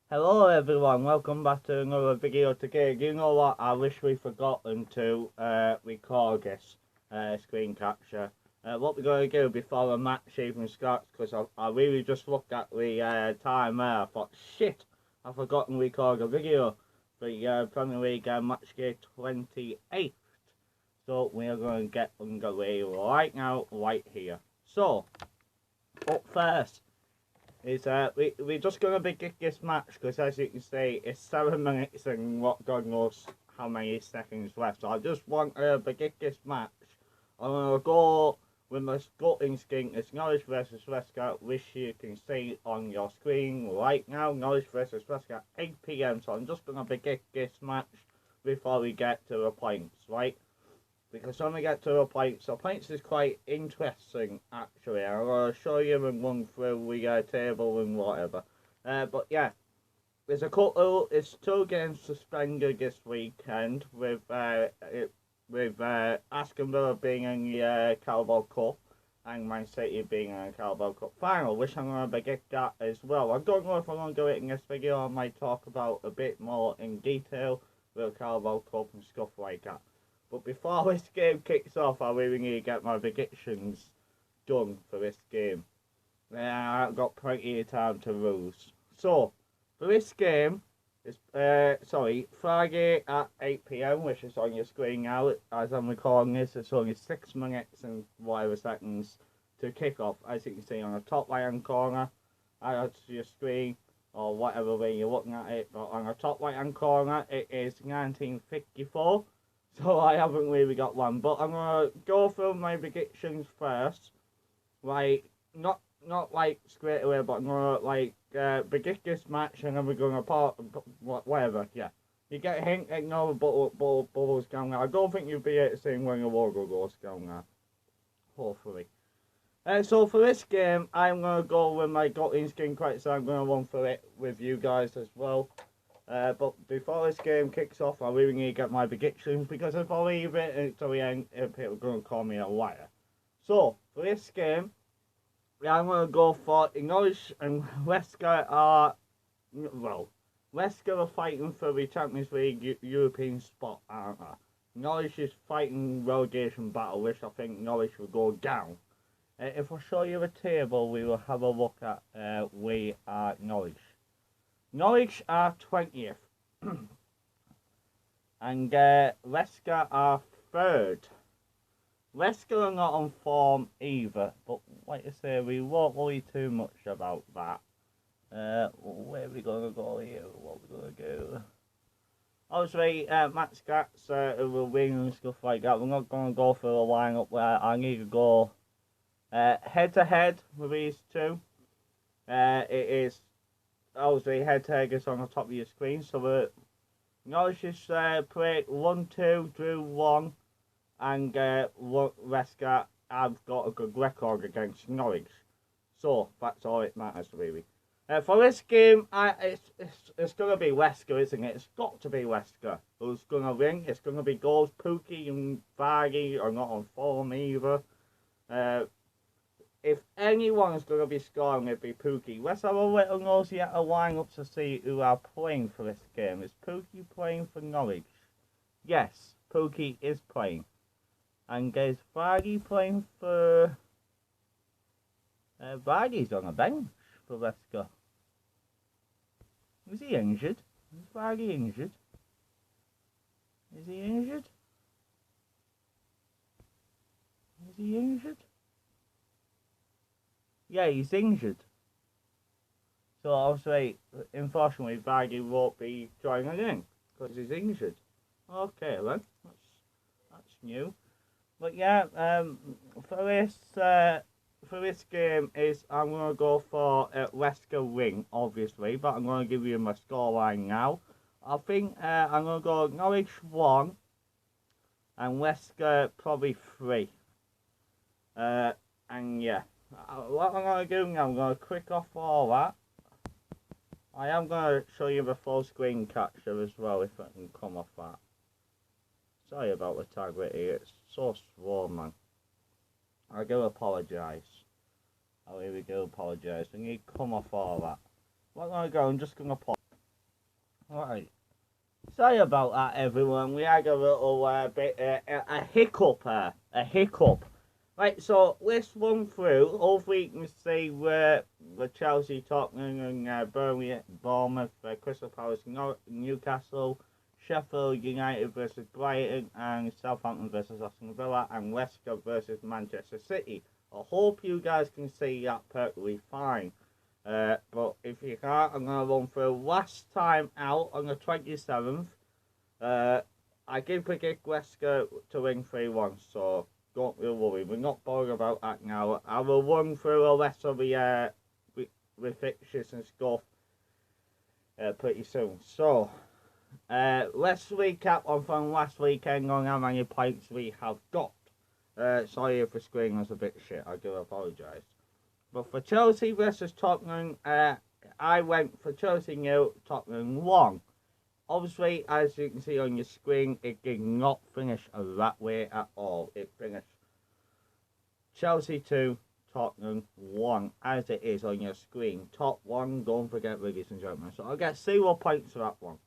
Hello everyone, welcome back to another video today. You know what, I wish we'd forgotten to record this screen capture. What we're going to do before the match even starts, because I really just looked at the time there, I thought, shit, I've forgotten to record a video for the Premier League match day 28th. So we are going to get underway right now, right here. So, up first is we're just going to begin this match because, as you can see, it's 7 minutes and what God knows how many seconds left. So I just want to begin this match. I'm going to go with my gut instinct. It's Norwich versus Leicester, which you can see on your screen right now. Norwich versus Leicester, 8 PM. So I'm just going to begin this match before we get to the points, right? Because when we get to the points is quite interesting actually. I'm going to show you and run through the table and whatever. But yeah, it's 2 games suspended this weekend with Aston Villa being in the Carabao Cup and Man City being in the Carabao Cup final, which I'm going to begin that as well. I don't know if I'm going to do it in this video. I might talk about a bit more in detail with the Carabao Cup and stuff like that. But before this game kicks off, I really need to get my predictions done for this game. I've got plenty of time to lose. So, for this game, it's Friday at 8 PM, which is on your screen now. As I'm recording this, it's only 6 minutes and whatever seconds to kick off. As you can see on the top right hand corner, add to your screen, or whatever way you're looking at it. But on the top right hand corner, it is 1954. So I haven't really got one, but I'm gonna go through my predictions first. Like not like straight away, but I'm gonna like predict this match, and then we're gonna whatever. Yeah, you get a hint. Ignore the bubbles going on. I don't think you'll be able to see when the logo goes going on. Hopefully. So for this game, I'm gonna go with my gut instinct, right? So I'm gonna run through it with you guys as well. But before this game kicks off, I really need to get my predictions, because if I leave it until the end, people are going to call me a liar. So, for this game, I'm going to go for Norwich and Leicester are, well, Leicester are fighting for the Champions League European spot, aren't they? Norwich is fighting relegation battle, which I think Norwich will go down. If I show you the table, we will have a look at we are Norwich. Norwich are 20th, and Leicester are 3rd. Leicester are not on form either, but like I say, we won't worry too much about that. Where are we going to go here? What are we going to do? Obviously, match stats will win and stuff like that. We're not going to go for a lineup where I need to go head-to-head with these two. It is obviously head-to-head is on the top of your screen, so the Norwich is played 1-2, drew 1, and Leicester have got a good record against Norwich. So that's all it matters really. For this game, it's going to be Leicester, isn't it? It's got to be Leicester who's going to win. It's going to be goals. Pukki and Vardy are not on form either. If anyone is going to be scoring, it'd be Pukki. Let's have a little nosy at a lineup to see who are playing for this game. Is Pukki playing for Norwich? Yes, Pukki is playing. And is Vardy playing for... Vardy's on a bench for Leicester. Is he injured? Is Vardy injured? Is he injured? Is he injured? Yeah, he's injured. So obviously, unfortunately, Vardy won't be joining in because he's injured. Okay then, that's new. But yeah, for this game I'm gonna go for Leicester win, obviously, but I'm gonna give you my scoreline now. I think I'm gonna go Norwich 1 and Leicester probably 3. And yeah. What I'm going to do now, I'm going to click off all that. I am going to show you the full screen capture as well, if I can come off that. Sorry about the tag here, it's so slow, man. I do apologise. I really do apologise. I need to come off all that. What I'm going to go, I'm just going to pause. Right. Sorry about that, everyone. We had a little bit a hiccup here. A hiccup. Right, so let's run through. Hopefully you can see where the Chelsea, Tottenham, and Burnley, Bournemouth, Crystal Palace, Newcastle, Sheffield United versus Brighton, and Southampton versus Aston Villa, and Leicester versus Manchester City. I hope you guys can see that perfectly fine. But if you can't, I'm going to run through. Last time out on the 27th, I did predict Leicester to win 3-1, so don't really worry. We're not bothered about that now. I will run through the rest of the fixtures and stuff pretty soon. So, let's recap on from last weekend on how many points we have got. Sorry if the screen was a bit shit, I do apologise. But for Chelsea versus Tottenham, I went for Chelsea 0, Tottenham 1. Obviously, as you can see on your screen, it did not finish that way at all. It finished Chelsea 2, Tottenham 1, as it is on your screen. Top 1, don't forget, ladies and gentlemen. So I'll get 0 points for that one.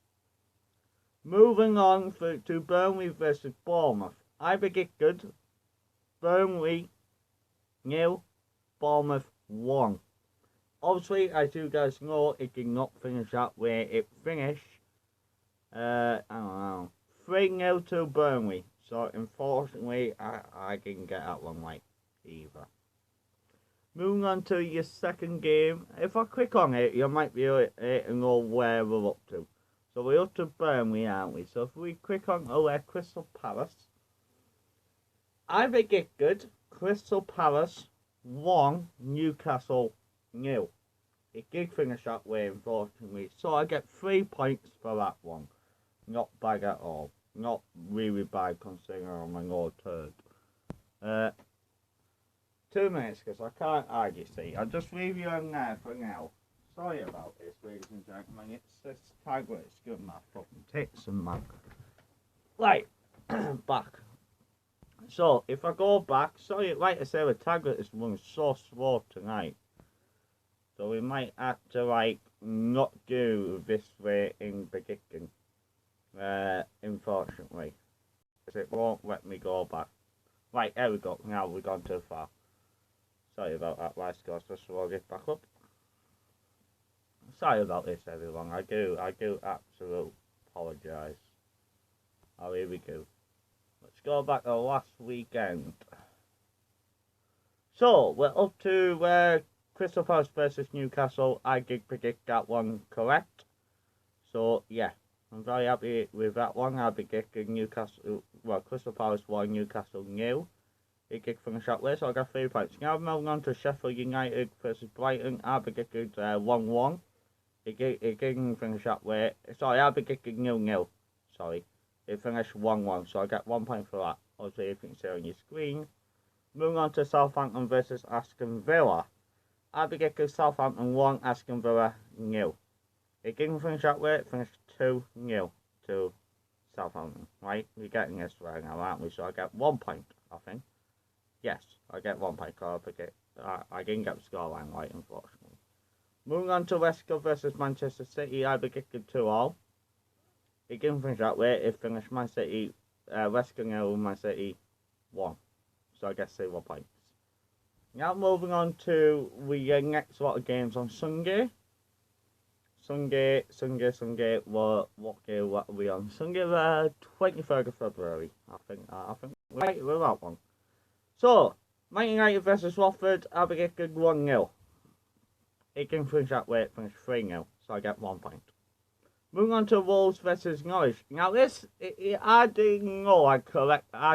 Moving on to Burnley versus Bournemouth. I predicted Burnley 0, Bournemouth 1. Obviously, as you guys know, it did not finish that way. It finished, I don't know, 3-0 to Burnley. So, unfortunately, I didn't get that one right either. Moving on to your second game. If I click on it, you might be able to know where we're up to. So, we're up to Burnley, aren't we? So, if we click on Crystal Palace, I predicted Crystal Palace 1, Newcastle 0. It did finish that way, unfortunately. So I get 3 points for that one. Not bad at all. Not really bad considering I'm an old turd. 2 minutes, because I can't argue, see. I'll just leave you on there for now. Sorry about this, ladies and gentlemen. It's this tablet. It's good, my fucking tits and man. Right, back. So, if I go back, sorry, like I said, the tablet is running so slow tonight. So we might have to, like, not do this way in predicting. Unfortunately. Because it won't let me go back. Right, there we go. Now we've gone too far. Sorry about that, last course. Just log it back up. Sorry about this, everyone. I do absolutely apologise. I really do. Let's go back to last weekend. So, we're up to Crystal Palace versus Newcastle. I did predict that one correct. So, yeah, I'm very happy with that one. I predicted Crystal Palace 1, Newcastle 0. It did finish that way, so I got 3 points. Now moving on to Sheffield United versus Brighton. I predicted 1-1. It didn't finish that way. Sorry, I predicted 0-0. Sorry. It finished 1-1, so I get 1 point for that. Obviously, you can see on your screen. Moving on to Southampton versus Aston Villa. I predicted Southampton 1, Aston Villa 0. It didn't finish that way, it finished 2-0 to Southampton. Right? We're getting this right now, aren't we? So I get 1 point, I think. Yes, I get 1 point. I didn't get the scoreline right, unfortunately. Moving on to Leicester versus Manchester City. I predicted 2-2. It didn't finish that way. It finished Man City, Leicester 0, Man City 1. So I guess 0 points. Now moving on to the next lot of games on Sunday. Sunday. What game are we on? Sunday, the 23rd of February. I think we're right with that one. So, Man United versus Watford. I predicted 1-0. It didn't finish that way. It finished 3-0. So I get 1 point. Moving on to Wolves versus Norwich. Now this, I didn't know I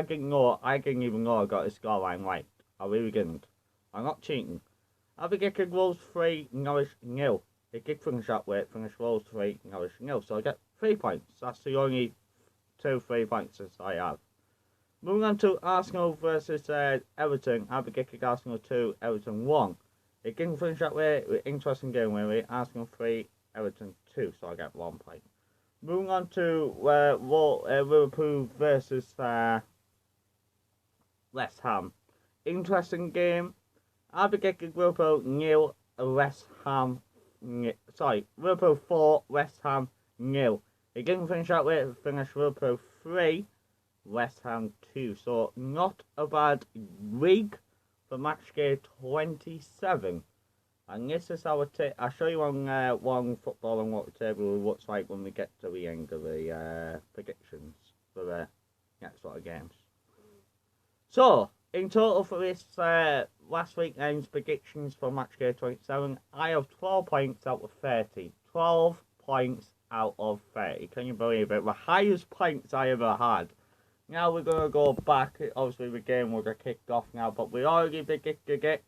didn't even know I got the scoreline right. I really didn't. I'm not cheating. I predicted Wolves 3, Norwich 0. It did finish that way. It finished Wolves 3, Norwich 0. So I get 3 points. That's the only 3 points I have. Moving on to Arsenal versus Everton. I predicted Arsenal 2, Everton 1. It didn't finish that way. Interesting game, really. Arsenal 3, Everton 2, so I get 1 point. Moving on to Liverpool versus West Ham. Interesting game. I predicted Liverpool 0, West Ham. Sorry, Liverpool 4, West Ham nil. It didn't finish that way, it finished Liverpool 3, West Ham 2. So not a bad week for match day 27. And this is our I'll show you on one football and what the table looks like when we get to the end of the predictions for the next sort of games. So, in total for this last weekend's predictions for match day 27, I have 12 points out of 30. 12 points out of 30. Can you believe it? The highest points I ever had. Now we're going to go back. Obviously, the game would have kicked off now, but we already predicted it.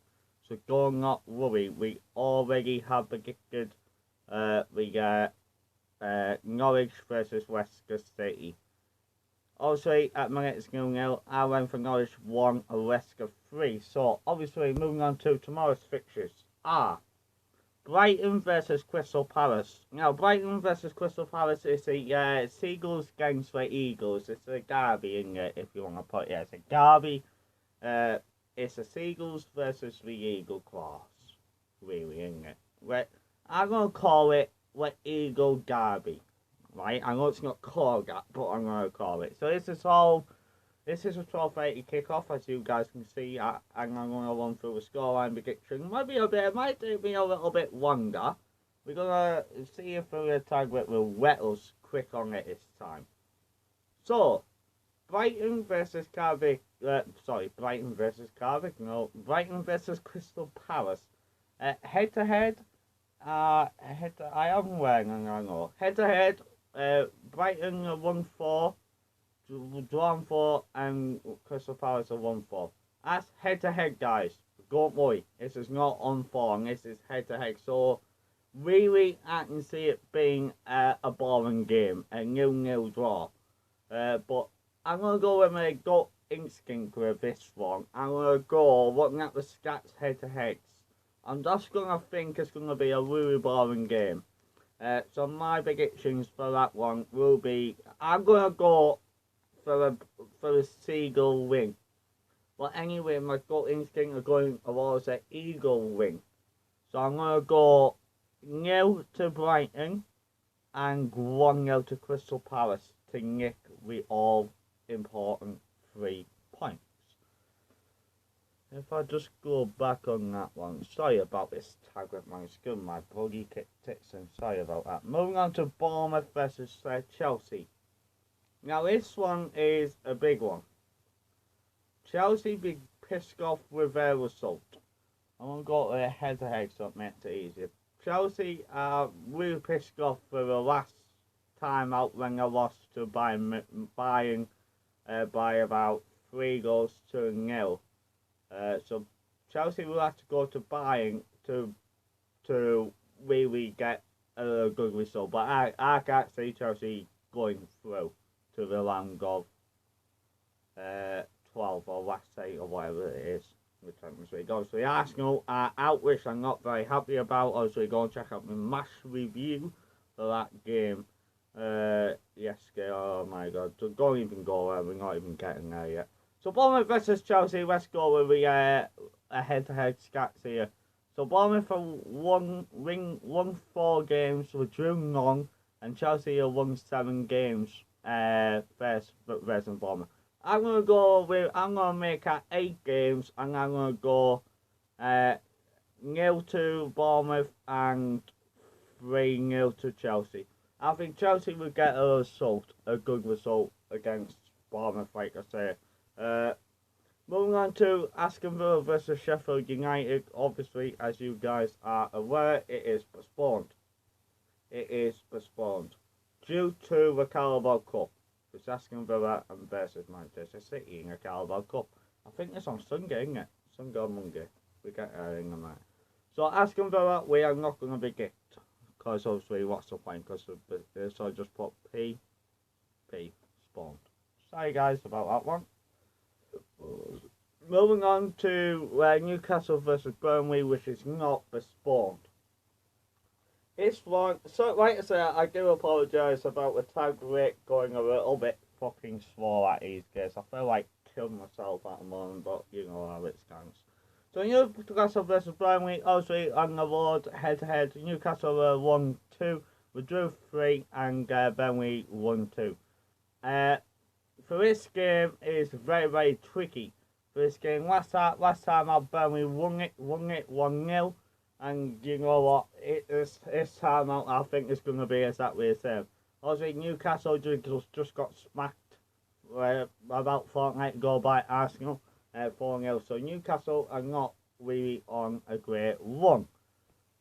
So do not worry, we already have predicted Norwich versus Leicester City. Obviously, at minutes 0-0, I went for Norwich 1, Leicester 3. So, obviously, moving on to tomorrow's fixtures are Brighton versus Crystal Palace. Now, Brighton versus Crystal Palace is a Seagulls against the Eagles. It's a derby, isn't it, if you want to put it. It's a derby. It's the Seagulls versus the Eagle Claws. Really, isn't it? Right. I'm going to call it the Eagle Derby. Right? I know it's not called that, but I'm going to call it. So this is a 12:30 kickoff, as you guys can see. And I'm going to run through the scoreline prediction. It might take me a little bit longer. We're going to see if the tag will let us quick on it this time. So, Brighton versus Cardiff. Brighton versus Cardiff. No, Brighton versus Crystal Palace. Head to head. I am wearing. I know. Head to head. Brighton are 1-4, drawn 4, and Crystal Palace are 1-4. That's head to head, guys. Don't worry. This is not on form. This is head to head. So really, I can see it being a boring game, a 0-0 draw. But I'm going to go with my gut instinct with this one. I'm going to go looking at the stats head-to-heads. I'm just going to think it's going to be a really boring game. So my predictions for that one will be, I'm going to go for a Seagull win. But anyway, my gut instinct are going towards an Eagle win. So I'm going to go 0 to Brighton and 1-0 to Crystal Palace to nick the all-important 3 points. If I just go back on that one, sorry about this tag with my skin, my bloody tits, and sorry about that. Moving on to Bournemouth versus Chelsea. Now this one is a big one. Chelsea be pissed off with their result. I'm going to go to head-to-head so it makes it easier. Chelsea are really pissed off for the last time out when they lost to Bayern by about 3 goals to 0. So Chelsea will have to go to Bayern to really get a good result. But I can't see Chelsea going through to the round of 12 or last 8 or whatever it is. Obviously, Arsenal are out, which I'm not very happy about. Obviously, go and check out my match review for that game. Yesterday, oh my god, don't even go there, we're not even getting there yet. So Bournemouth versus Chelsea, let's go with a head-to-head stats here. So Bournemouth have won 4 games, so drew none, and Chelsea have won 7 games versus Bournemouth. I'm gonna make it 8 games, and I'm gonna go 0 to Bournemouth and 3-0 to Chelsea. I think Chelsea will get a good result against Bournemouth, like I say. Moving on to Aston Villa versus Sheffield United. Obviously, as you guys are aware, it is postponed. It is postponed due to the Carabao Cup. It's Aston Villa and versus Manchester City in the Carabao Cup. I think it's on Sunday, isn't it? Sunday or Monday. We get in the night. So Aston Villa, we are not going to be get. Because obviously, what's the point? Because so I just put P spawned. Sorry guys about that one. Moving on to Newcastle versus Burnley, which is not postponed. It's one. So, like I said, I do apologise about the tag rate going a little bit fucking slow at these games. I feel like killing myself at the moment, but you know how it stands. So Newcastle versus Burnley, obviously on the road, head to head. Newcastle 1-2 We drew 3 and then we won 2. For this game is very, very tricky. For this game, last time out Burnley won it 1-0. And you know what, this time out I think it's going to be exactly the same. Obviously Newcastle just got smacked about a fortnight ago by Arsenal, 4-0. So Newcastle are not really on a great run.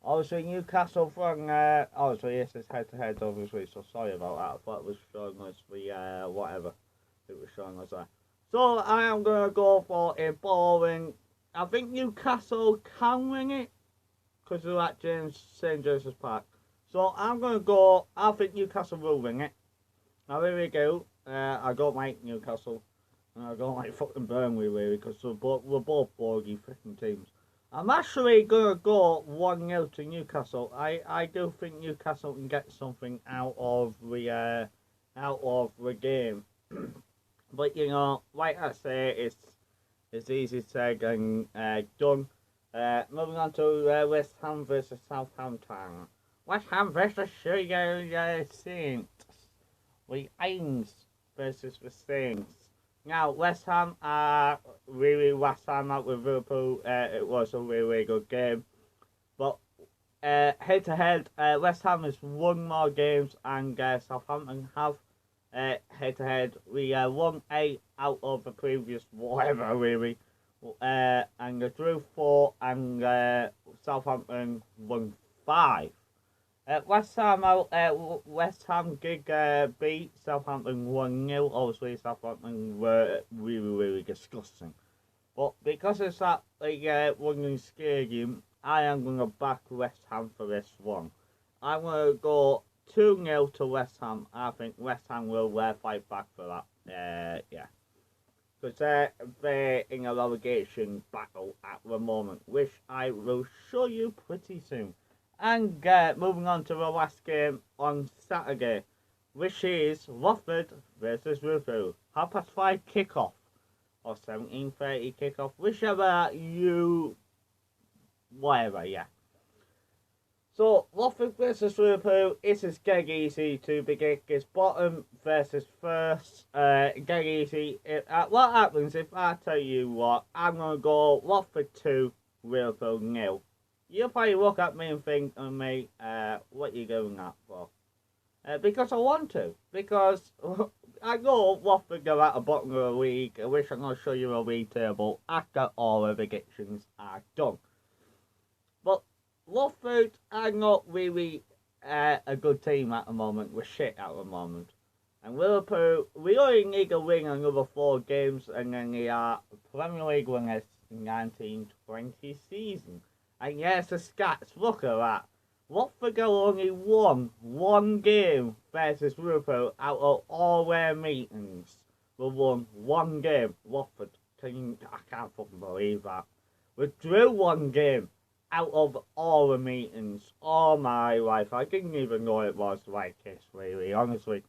Obviously Newcastle from, obviously this is head-to-head obviously, so sorry about that. I thought it was showing us the, whatever it was showing us there. So I am going to go for a boring, I think Newcastle can win it, because they're at St. James's Park. So I'm going to go, I think Newcastle will win it. Now here we go. I don't like Newcastle. And I don't like fucking Burnley really, because we're both bogey freaking teams. I'm actually going to go 1-0 to Newcastle. I do think Newcastle can get something out of the game. But you know, like I say, it's easy said and done. Moving on to West Ham versus Southampton. West Ham versus Saints. The Ains versus the Saints. Now, West Ham out with Liverpool. It was a really, really good game. But head-to-head, West Ham has won more games and Southampton have. Head-to-head, we won 8 out of the previous whatever, really. And they drew 4 and Southampton won 5. West Ham did beat Southampton 1-0. Obviously, Southampton were really, really disgusting. But because it's at the London Stadium, I am going to back West Ham for this one. I'm going to go 2-0 to West Ham. I think West Ham will fight back for that. Yeah. Because they're in a relegation battle at the moment, which I will show you pretty soon. And moving on to the last game on Saturday, which is Watford versus Liverpool. 5:30 kickoff, or 17:30 kickoff, whichever you, whatever, yeah. So, Watford versus Liverpool, it is dead easy to begin. It's bottom versus first. Dead easy. What happens if I tell you what? I'm going to go Watford 2, Liverpool 0. You'll probably look at me and think, what are you doing that for? Because I want to. Because I know Watford go at the bottom of the league, which I'm going to show you a league table after all the predictions are done. But Watford are not really a good team at the moment. We're shit at the moment. And Liverpool, we only need to win another 4 games and then they are Premier League winners in 1920 season. And yes, the stats, look at that. Watford only won 1 game versus Liverpool out of all their meetings. We won 1 game. Watford, I can't fucking believe that. We drew 1 game out of all the meetings. All my life, I didn't even know it was like this, really, honestly.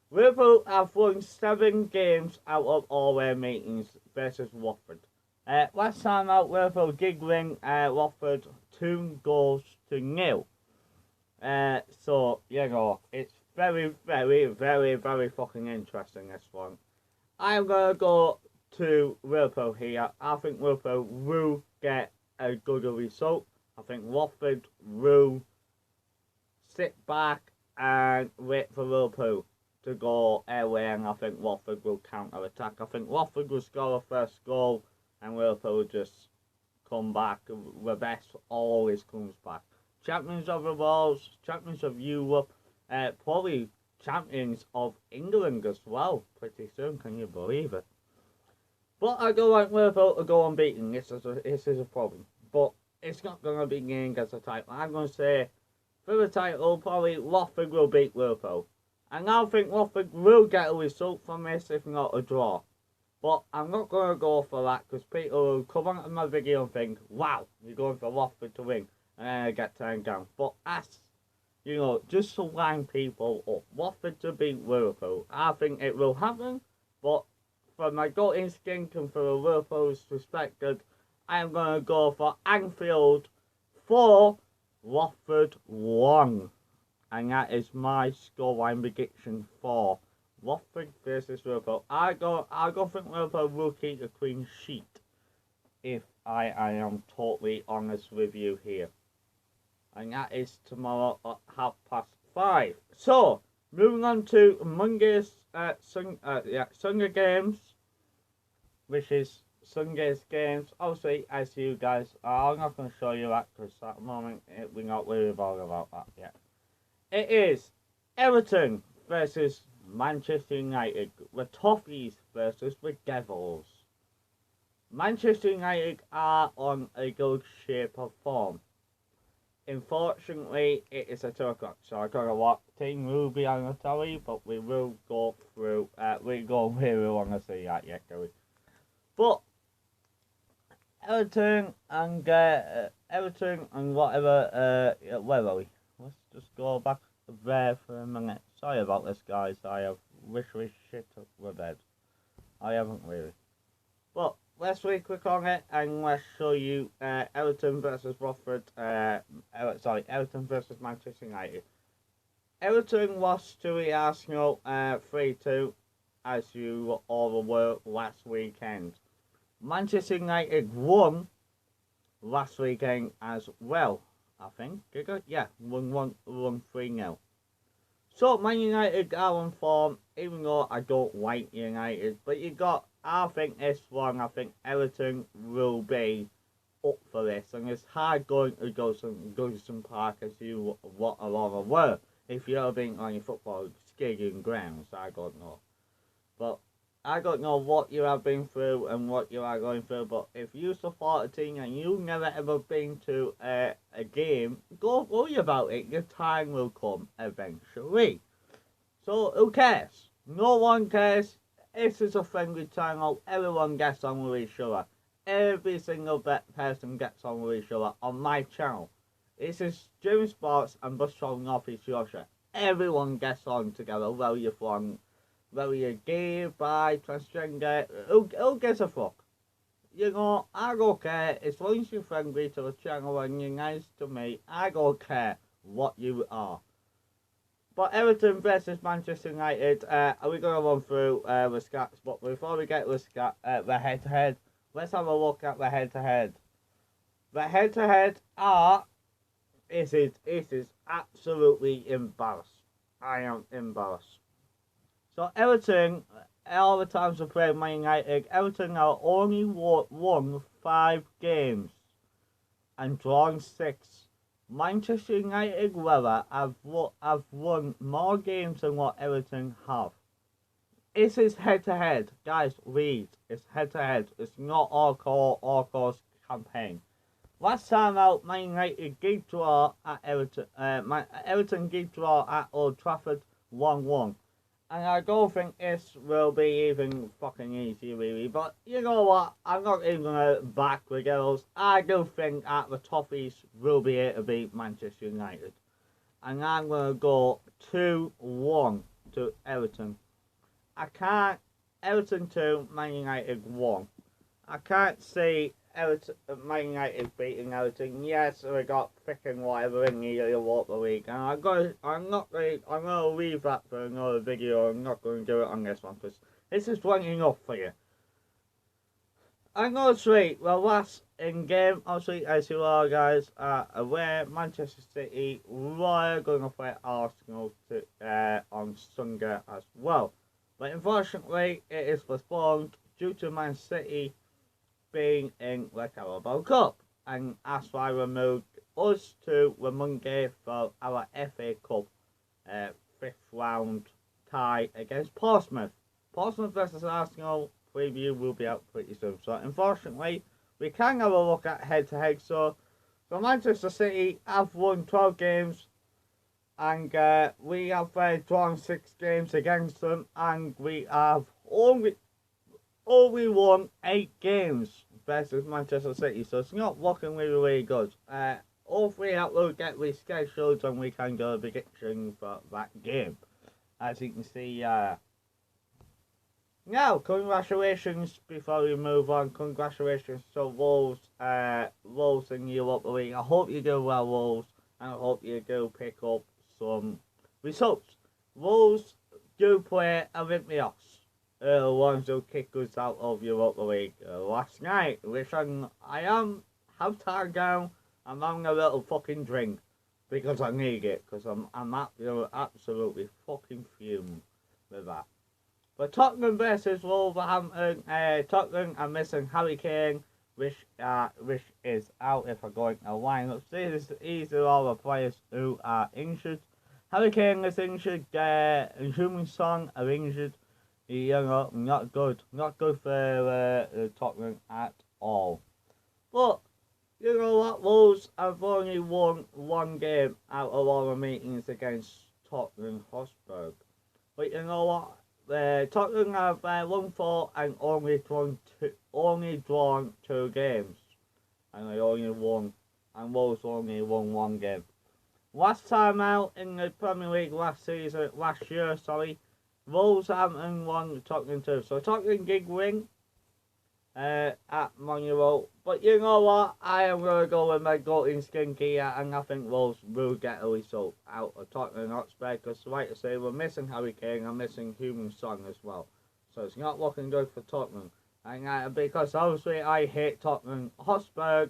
Liverpool have won 7 games out of all their meetings versus Watford. Last time out, Liverpool did win Watford 2-0. So, you know, it's very, very, very, very fucking interesting, this one. I'm going to go to Liverpool here. I think Liverpool will get a good result. I think Watford will sit back and wait for Liverpool to go away, and I think Watford will counter-attack. I think Watford will score the first goal, and Liverpool will just come back. The best always comes back. Champions of the world, champions of Europe, probably champions of England as well, pretty soon, can you believe it? But I don't want Liverpool to go unbeaten, this is a problem. But it's not going to be getting as a title. I'm going to say, for the title, probably Watford will beat Liverpool. And I think Watford will get a result from this, if not a draw. But I'm not going to go for that, because people will come onto my video and think, wow, you're going for Watford to win. And then I get turned down. But as, you know, just to line people up, Watford to beat Liverpool, I think it will happen. But for my gut instinct and for the Liverpool's perspective, I am going to go for Anfield 4, Watford 1. and that is my scoreline prediction for Watford versus Liverpool. I don't think Liverpool will keep a clean sheet, if I am totally honest with you here. And that is tomorrow at 5:30. So, moving on to Monday's Sunday games, which is Sunday's games. Obviously, as you guys are, I'm not going to show you that because at the moment we're not really bothered about that yet. It is Everton versus Manchester United, the Toffees versus the Devils. Manchester United are on a good shape of form. Unfortunately, it is at 2 o'clock, so I don't know what team will be on the telly, but we will go through, we want to see that yet, do we? But Everton and whatever, where are we? Let's just go back there for a minute. Sorry about this, guys. I wish we shit up the bed. I haven't really. But let's really quick on it and let's show you Everton versus Watford. Everton versus Manchester United. Everton lost to the Arsenal 3-2, as you all aware, last weekend. Manchester United won last weekend as well, I think. Yeah, won 3-0. So, Man United are on form, even though I don't like United. But I think this one, Everton will be up for this. And it's hard going to Goodison Park, as you what a lot of were. If you've ever been on your football stadium grounds, I don't know. But I don't know what you have been through and what you are going through, but if you support a team and you've never ever been to a game, don't worry about it. Your time will come eventually. So who cares? No one cares. This is a friendly channel. Everyone gets on with each other. Every single person gets on with each other on my channel. This is JamieSports and BusTravalNorthEastYorkshire. Everyone gets on together, whether you're from, whether you're gay, bi, transgender, who gives a fuck? You know, I don't care. As long as you're friendly to the channel and you're nice to me, I don't care what you are. But Everton versus Manchester United, are we going to run through the stats? But before we get the head-to-head, let's have a look at the head-to-head. The head-to-head this is absolutely embarrassed. I am embarrassed. So Everton, all the times we played Man United, Everton have only won 5 games and drawn 6. Manchester United, however, have won more games than what Everton have. This is head-to-head. Guys, read. It's head-to-head. It's not all-course campaign. Last time out, Man United did draw at Everton. Everton did draw at Old Trafford 1-1. And I don't think this will be even fucking easy, really. But you know what? I'm not even going to back the girls. I do think that the Toffees will be able to beat Manchester United. And I'm going to go 2-1 to Everton. Everton 2, Man United 1. I can't see Man United beating Everton. Yes, we got freaking whatever in the Europa League, and I'm going to leave that for another video. I'm not going to do it on this one because this is long enough for you. I'm going to say the last in game, obviously, as you all guys are aware, Manchester City were going to play Arsenal on Sunday as well, but unfortunately, it is postponed due to Man City being in the Carabao Cup, and that's why we moved us to the Monday for our FA Cup 5th round tie against Portsmouth. Portsmouth versus Arsenal preview will be out pretty soon. So unfortunately, we can have a look at head-to-head. So Manchester City have won 12 games, and we have drawn 6 games against them, and we have only won 8 games versus Manchester City, so it's not looking really good. Hopefully that will get rescheduled and we can go a prediction for that game. As you can see, now congratulations, before we move on, congratulations to Wolves in Europa League. I hope you do well, Wolves, and I hope you do pick up some results. Wolves do play Olympiacos, the ones who kick us out of Europa League last night, which I am have tired down. I'm having a little fucking drink because I need it, because I'm absolutely fucking fumed with that. But Tottenham versus Wolverhampton, Tottenham are missing Harry Kane, which is out if I go into lineups. These are all the players who are injured. Harry Kane is injured, and Song are injured. Not good for Tottenham at all. But you know what, Wolves have only won one game out of all the meetings against Tottenham Hotspur. But you know what? Tottenham have won 4 and only drawn 2 games, and they only won, and Wolves only won 1 game. Last time out in the Premier League last year, Wolverhampton won Tottenham 2. So Tottenham did win at Monument, but you know what? I am going to go with my gut instinct here, and I think Wolves will get a result out of Tottenham Hotspur, because like I say, we're missing Harry Kane and missing Song as well. So it's not looking good for Tottenham. And because obviously I hate Tottenham Hotspur,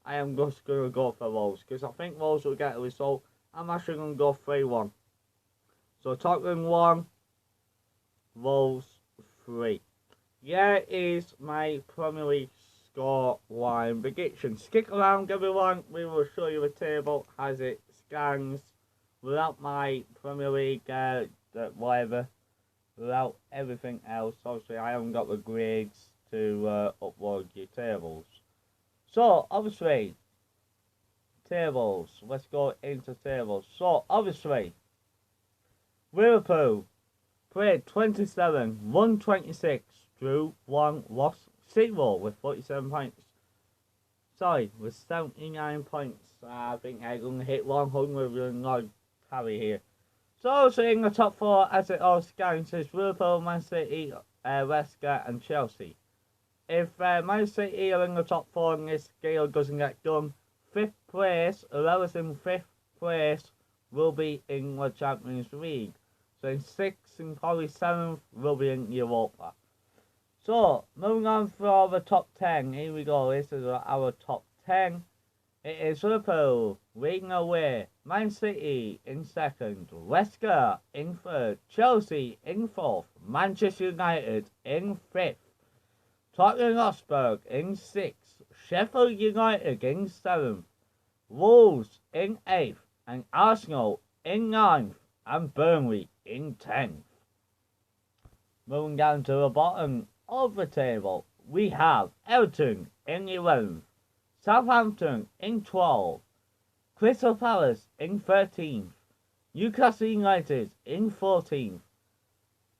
I am just going to go for Wolves, because I think Wolves will get a result. I'm actually going to go 3-1. So Tottenham 1, Wolves 3. Here is my Premier League scoreline prediction. Stick around, everyone. We will show you the table as it stands without my Premier League, whatever, without everything else. Obviously, I haven't got the grades to upload your tables. So, obviously, tables. Let's go into tables. So, obviously, Liverpool played 27, won 26. Drew 1, lost 0 with 47 points. Sorry, with 79 points. I think I'm going to hit 100 with no carry here. So, in the top 4, as it all stands, is Liverpool, Man City, Leicester, and Chelsea. If Man City are in the top 4 and this deal doesn't get done, 5th place, whoever's in 5th place, will be in the Champions League. So, in 6th and probably 7th, will be in Europa. So, moving on for the top 10, here we go, this is our top 10. It is Liverpool leading away, Man City in 2nd, Leicester in 3rd, Chelsea in 4th, Manchester United in 5th, Tottenham Hotspur in 6th, Sheffield United in 7th, Wolves in 8th, and Arsenal in 9th, and Burnley in 10th. Moving down to the bottom of the table, we have Everton in 11th, Southampton in 12th, Crystal Palace in 13th, Newcastle United in 14th,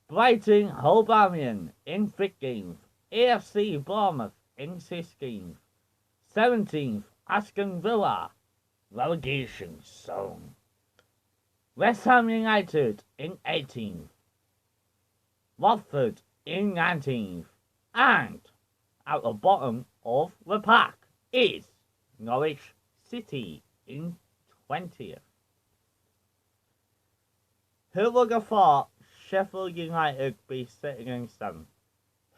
Brighton Hove Albion in 15th, AFC Bournemouth in 16th, 17th Aston Villa, relegation zone, West Ham United in 18th, Watford in 19th, and at the bottom of the pack is Norwich City in 20th. Who would have thought Sheffield United be sitting in 7th?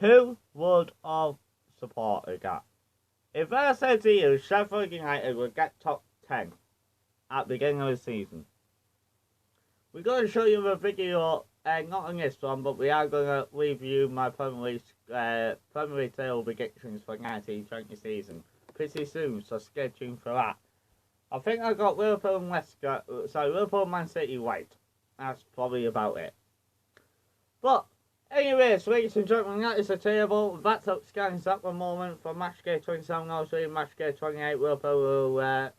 Who would have supported that? If I said to you Sheffield United would get top 10 at the beginning of the season, we're going to show you a video. Not on this one, but we are going to review my Premier League table predictions for 1920 season pretty soon, so stay tuned for that. I think I got Liverpool and Liverpool Man City right. That's probably about it. But, anyways, ladies and gentlemen, that is the table. That's up scans at the moment for match day 27, obviously match day 28. Liverpool will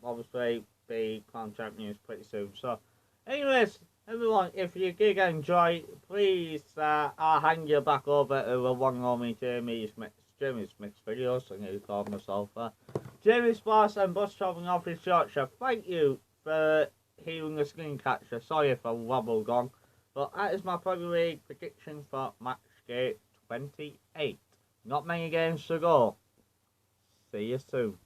obviously be crowned champions pretty soon. So, anyways, everyone, if you did enjoy, please, I'll hand you back over to the one and only Jamie Smith's videos, I'm going to call myself JamieSports and BusTravalNorthEastYorkshire. Thank you for hearing the screen catcher. Sorry if I wobbled on, but that is my Premier League prediction for match day 28. Not many games to go. See you soon.